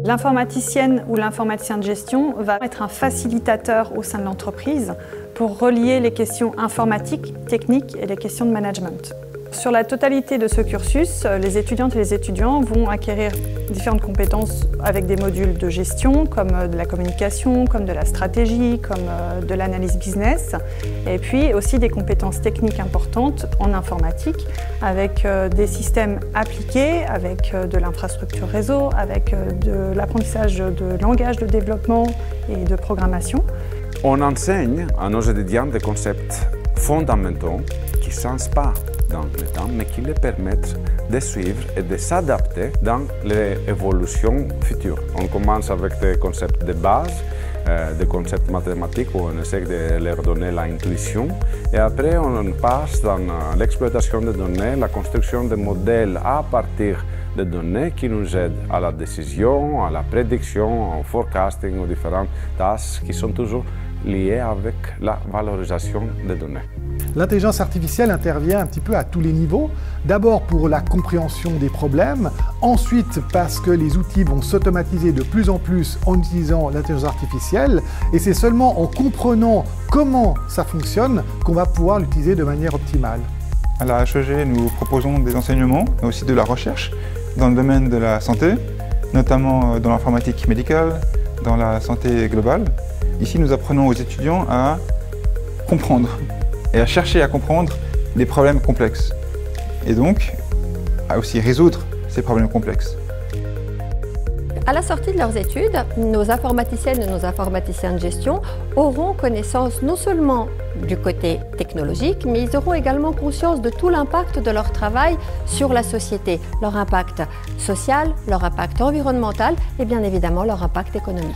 L'informaticienne ou l'informaticien de gestion va être un facilitateur au sein de l'entreprise pour relier les questions informatiques, techniques et les questions de management. Sur la totalité de ce cursus, les étudiantes et les étudiants vont acquérir différentes compétences avec des modules de gestion, comme de la communication, comme de la stratégie, comme de l'analyse business, et puis aussi des compétences techniques importantes en informatique, avec des systèmes appliqués, avec de l'infrastructure réseau, avec de l'apprentissage de langage de développement et de programmation. On enseigne à nos étudiants des concepts fondamentaux qui ne changent pas dans le temps, mais qui les permettent de suivre et de s'adapter dans les évolutions futures. On commence avec des concepts de base, des concepts mathématiques où on essaie de leur donner l'intuition, et après on passe dans l'exploitation des données, la construction de modèles à partir des données qui nous aident à la décision, à la prédiction, au forecasting, aux différentes tâches qui sont toujours liées avec la valorisation des données. L'intelligence artificielle intervient un petit peu à tous les niveaux. D'abord pour la compréhension des problèmes, ensuite parce que les outils vont s'automatiser de plus en plus en utilisant l'intelligence artificielle, et c'est seulement en comprenant comment ça fonctionne qu'on va pouvoir l'utiliser de manière optimale. À la HEG, nous proposons des enseignements, mais aussi de la recherche dans le domaine de la santé, notamment dans l'informatique médicale, dans la santé globale. Ici, nous apprenons aux étudiants à comprendre et à chercher à comprendre les problèmes complexes, et donc à aussi résoudre ces problèmes complexes. À la sortie de leurs études, nos informaticiennes et nos informaticiens de gestion auront connaissance non seulement du côté technologique, mais ils auront également conscience de tout l'impact de leur travail sur la société, leur impact social, leur impact environnemental et bien évidemment leur impact économique.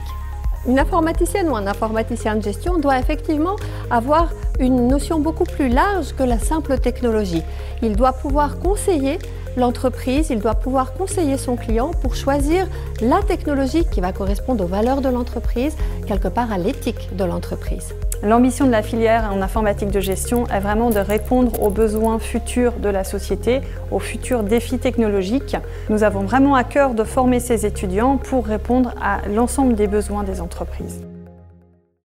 Une informaticienne ou un informaticien de gestion doit effectivement avoir une notion beaucoup plus large que la simple technologie. Il doit pouvoir conseiller l'entreprise, il doit pouvoir conseiller son client pour choisir la technologie qui va correspondre aux valeurs de l'entreprise, quelque part à l'éthique de l'entreprise. L'ambition de la filière en informatique de gestion est vraiment de répondre aux besoins futurs de la société, aux futurs défis technologiques. Nous avons vraiment à cœur de former ces étudiants pour répondre à l'ensemble des besoins des entreprises.